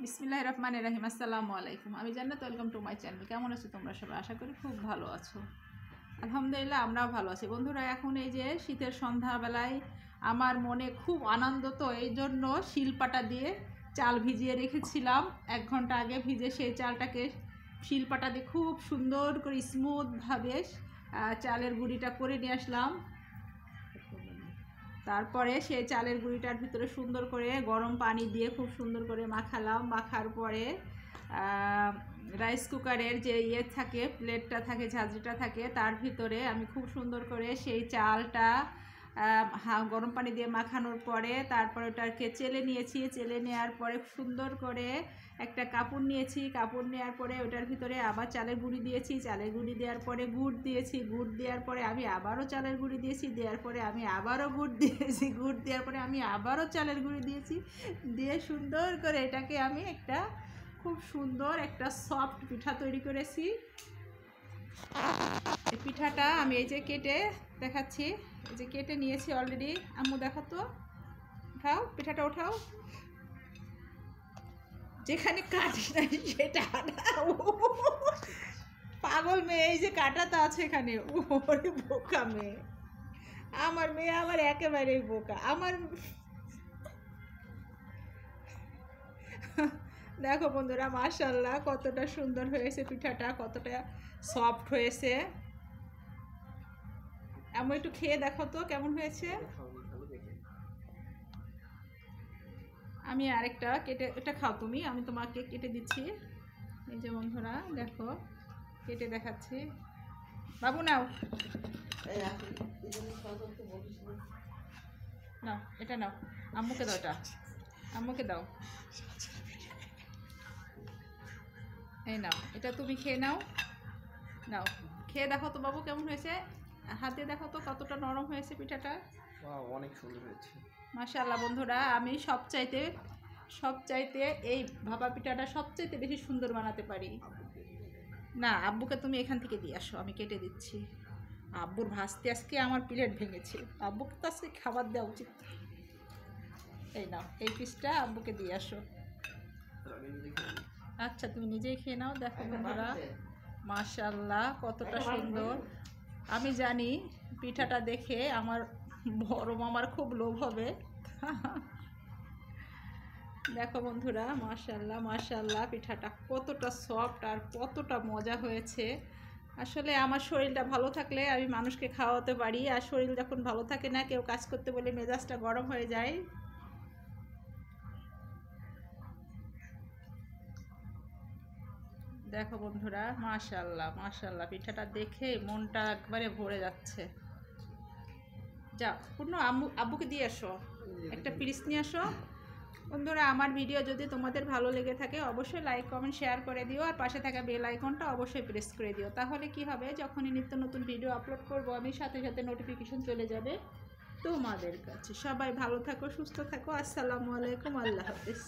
বিসমিল্লাহির রহমানির রহিম। আসসালামু আলাইকুম। আমি জান্নাত, ওয়েলকাম টু মাই চ্যানেল। কেমন আছো তোমরা সবাই? আশা করি খুব ভালো আছো। আলহামদুলিল্লাহ আমরাও ভালো আছি। বন্ধুরা, এখন এই যে শীতের সন্ধ্যাবেলায় আমার মনে খুব আনন্দ, তো এই জন্য শিলপাটা দিয়ে চাল ভিজিয়ে রেখেছিলাম 1 ঘন্টা আগে। ভিজে সেই চালটাকে শিলপাটা দিয়ে খুব সুন্দর করে স্মুথভাবে চালের গুঁড়িটা করে নিয়ে আসলাম। তারপরে সেই চালের গুঁড়িটার ভিতরে সুন্দর করে গরম পানি দিয়ে খুব সুন্দর করে মাখালাম। মাখার পরে রাইস কুকারের যে থাকে, প্লেটটা থাকে, ঝাঁঝরিটা থাকে, তার ভিতরে আমি খুব সুন্দর করে সেই চালটা গরম পানি দিয়ে মাখানোর পরে তারপরে ওটাকে চেলে নিয়েছি। চেলে নেওয়ার পরে সুন্দর করে একটা কাপড় নিয়েছি। কাপড় নেওয়ার পরে ওটার ভিতরে আবার চালের গুঁড়ি দিয়েছি। চালের গুঁড়ি দেওয়ার পরে গুড় দিয়েছি। গুড় দেওয়ার পরে আমি আবারও চালের গুঁড়ি দিয়েছি। দেওয়ার পরে আমি আবারও গুড় দিয়েছি। গুড় দেওয়ার পরে আমি আবারও চালের গুঁড়ি দিয়েছি। দিয়ে সুন্দর করে এটাকে আমি একটা খুব সুন্দর একটা সফট পিঠা তৈরি করেছি। এই পিঠাটা আমি এই যে কেটে দেখাচ্ছি। এই যে কেটে নিয়েছি অলরেডি। আম্মু দেখো তো, উঠাও পিঠাটা, উঠাও। যেখানে কাটি নাই সেটা পাগল মেয়ে, এই যে কাটাটা আছে এখানে। ওরে বোকা মেয়ে, আমার মেয়ে আমার একেবারেই বোকা। আমার দেখো বন্ধুরা, মাশাআল্লাহ কতটা সুন্দর হয়েছে পিঠাটা, কতটা সফট হয়েছে। এমন একটু খেয়ে দেখো তো কেমন হয়েছে। আমি আরেকটা কেটে, এটা খাও তুমি, আমি তোমাকে কেটে দিচ্ছি। এই যে বন্ধুরা দেখো, কেটে দেখাচ্ছি। বাবু নাও, নাও এটা নাও, আম্মুকে দাও, এটা আম্মুকে দাও। এই নাও, এটা তুমি খেয়ে নাও। নাও খেয়ে দেখো তো বাবু কেমন হয়েছে। হাতে দেখো তো কতটা নরম হয়েছে পিঠাটা। অনেক সুন্দর হয়েছে মাশাআল্লাহ। বন্ধুরা, আমি সবচাইতে এই ভাপা পিঠাটা সবচাইতে বেশি সুন্দর বানাতে পারি। না, আব্বুকে তুমি এখান থেকে দিয়ে আসো, আমি কেটে দিচ্ছি। আব্বুর ভাজতে আজকে আমার প্লেট ভেঙেছে। আব্বুকে তো আজকে খাবার দেওয়া উচিত। এই নাও, এই পিসটা আব্বুকে দিয়ে আসো। আচ্ছা, তুমি নিজেই খেয়ে নাও। দেখো বন্ধুরা, মাশাআল্লাহ কতটা সুন্দর। আমি জানি পিঠাটা দেখে আমার বড় মামার খুব লোভ হবে। দেখো বন্ধুরা, মাশাআল্লাহ মাশাআল্লাহ পিঠাটা কতটা সফট আর কতটা মজা হয়েছে। আসলে আমার শরীরটা ভালো থাকলে আমি মানুষকে খাওয়াতে পারি, আর শরীর যখন ভালো থাকে না, কেউ কাজ করতে বলে মেজাজটা গরম হয়ে যায়। দেখো বন্ধুরা, মাশাআল্লাহ মাশাআল্লাহ পিঠাটা দেখে মনটা একবারে ভরে যাচ্ছে। যাও পূর্ণ, আব্বুকে দিয়ে আসো, একটা পিস নিয়ে আসো। বন্ধুরা, আমার ভিডিও যদি তোমাদের ভালো লেগে থাকে অবশ্যই লাইক কমেন্ট শেয়ার করে দিও, আর পাশে থাকা বেল আইকনটা অবশ্যই প্রেস করে দিও। তাহলে কি হবে, যখনই নিত্য নতুন ভিডিও আপলোড করব আমি সাথে সাথে নোটিফিকেশন চলে যাবে তোমাদের কাছে। সবাই ভালো থাকো, সুস্থ থাকো। আসসালামু আলাইকুম, আল্লাহ হাফেজ।